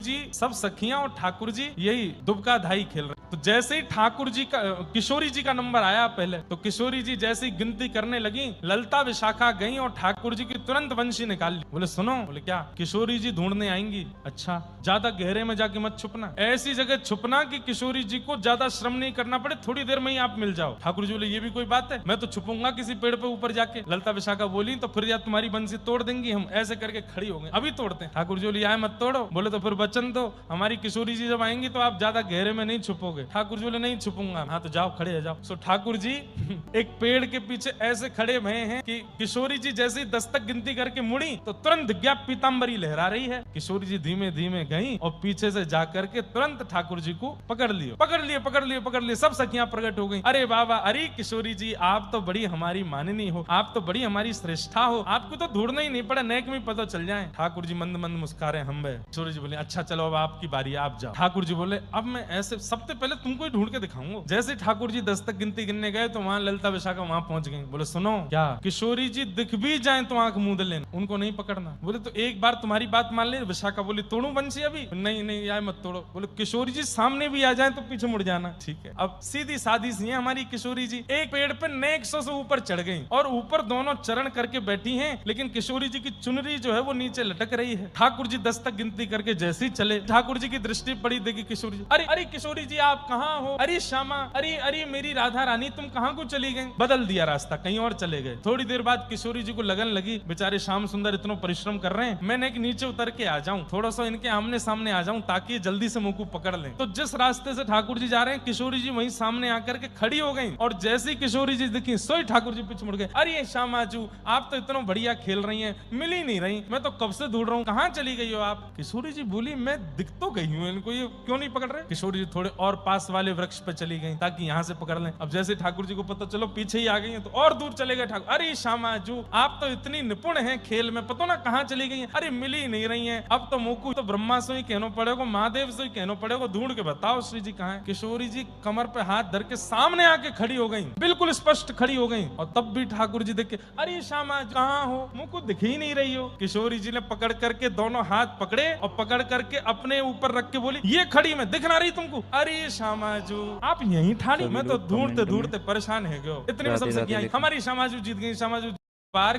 जी सब सखियां और ठाकुर जी यही दुबका धाई खेल रहे। तो जैसे ही ठाकुर जी का किशोरी जी का नंबर आया पहले, तो किशोरी जी जैसे ही गिनती करने लगी, ललता विशाखा गई और ठाकुर जी की तुरंत वंशी निकाल ली। बोले सुनो, बोले क्या? किशोरी जी ढूंढने आएंगी। अच्छा, ज्यादा गहरे में जाके मत छुपना, ऐसी जगह छुपना कि किशोरी जी को ज्यादा श्रम नहीं करना पड़े, थोड़ी देर में ही आप मिल जाओ। ठाकुर जी बोले ये भी कोई बात है, मैं तो छुपूंगा किसी पेड़ पे ऊपर जाके। ललता विशाखा बोली तो फिर या तुम्हारी बंसी तोड़ देंगी हम, ऐसे करके खड़ी हो गई। अभी तोड़ते हैं। ठाकुर जी बोले आए मत तोड़ो। बोले तो फिर वचन दो, हमारी किशोरी जी जब आएंगी तो आप ज्यादा गहरे में नहीं छुपोगे। ठाकुर जी बोले नहीं छुपूंगा। हाँ तो जाओ, खड़े हो जाओ। सो ठाकुर जी एक पेड़ के पीछे ऐसे खड़े हुए हैं कि किशोरी जी जैसे ही 10 तक गिनती करके मुड़ी तो तुरंत दिख गया पीतांबरी लहरा रही है। किशोरी जी धीमे धीमे गई और पीछे से जाकर के तुरंत ठाकुर जी को पकड़ लियो, पकड़ लिए, पकड़ लिए, पकड़ लिए। सब सखियां प्रकट हो गई। अरे बाबा, अरे किशोरी जी आप तो बड़ी हमारी माननी हो, आप तो बड़ी हमारी श्रेष्ठा हो, आपको तो ढूंढना ही नहीं पड़ा, नेक में पता चल जाए। ठाकुर जी मंद मंद मुस्कुराए हम। किशोरी जी बोले अच्छा चलो अब आपकी बारी, आप जाओ। ठाकुर जी बोले अब मैं ऐसे सबसे पहले तुमको ही ढूंढ के दिखाऊंगा। जैसे ठाकुर जी 10 तक गिनती गिनने गए तो वहां ललता विशाखा वहां पहुंच गई। बोले सुनो, क्या किशोरी जी दिख भी जाए तो आंख मूंद लेना, उनको नहीं पकड़ना। बोले तो एक बार तुम्हारी बात मान ले। विशाखा बोली तोड़ू बंसी अभी? नहीं नहीं यार मत तोड़ो। बोले किशोरी जी सामने भी आ जाए तो पीछे मुड़ जाना। ठीक है। अब सीधी सादी सी है हमारी किशोरी जी। एक पेड़ पे नेक 100 से ऊपर चढ़ गई और ऊपर दोनों चरण करके बैठी हैं, लेकिन किशोरी जी की चुनरी जो है वो नीचे लटक रही है। ठाकुर जी 10 तक गिनती करके जैसे ही चले, ठाकुर जी की दृष्टि पड़ी, देखी किशोरी जी। अरे अरे किशोरी जी आप कहाँ हो? अरे श्यामा, अरे अरे मेरी राधा रानी तुम कहाँ को चली गई? बदल दिया रास्ता, कहीं और चले गए। थोड़ी देर बाद किशोरी जी को लगन लगी बेचारे श्याम सुंदर इतना परिश्रम कर रहे हैं, मैंने एक नीचे उतर के आ जाऊं, थोड़ा सा इनके आमने सामने आ जाऊं ताकि जल्दी से मुंह को पकड़ लें। तो जिस रास्ते से ठाकुर जी जा रहे हैं, किशोरी जी वहीं सामने आकर के खड़ी हो गई और जैसे ही किशोरी जी दिखी सोई ठाकुर जी पीछे मुड़ गए। अरे श्यामा जी आप तो इतना बढ़िया खेल रही हैं, मिल ही नहीं रही, मैं तो कब से ढूंढ रहा हूँ, कहाँ चली गई हो आप? किशोरी जी बोली मैं दिख तो गई हूँ, इनको ये क्यों नहीं पकड़ रहे? किशोरी जी थोड़े और पास वाले वृक्ष पे चली गई ताकि यहाँ से पकड़ लें। अब जैसे ठाकुर जी को पता चलो पीछे ही आ गई हैं तो और दूर चले गए ठाकुर। अरे श्यामा जी आप तो इतनी निपुण हैं खेल में, पता ना कहाँ चली गई हैं? अरे मिल ही नहीं रही हैं। अब तो मुझको तो ब्रह्मा से ही कहना पड़ेगा, महादेव से ही कहना पड़ेगा, ढूंढ के बताओ श्री जी कहाँ है? किशोरी जी कमर पे हाथ धर के सामने आके खड़ी हो गई, बिल्कुल स्पष्ट खड़ी हो गई। और तब भी ठाकुर जी देख के अरे श्यामा जी कहाँ हो, मुझको दिख ही नहीं रही हो। किशोरी जी ने पकड़ करके दोनों हाथ पकड़े और पकड़ करके अपने ऊपर रख के बोली ये खड़ी में दिख ना रही तुमको? अरे श्यामा जी आप यहीं ठाड़ी, मैं तो ढूंढते ढूंढते परेशान है गयो। इतने में सब सखियां हमारी श्यामा जी जीत गई। श्यामा जी बार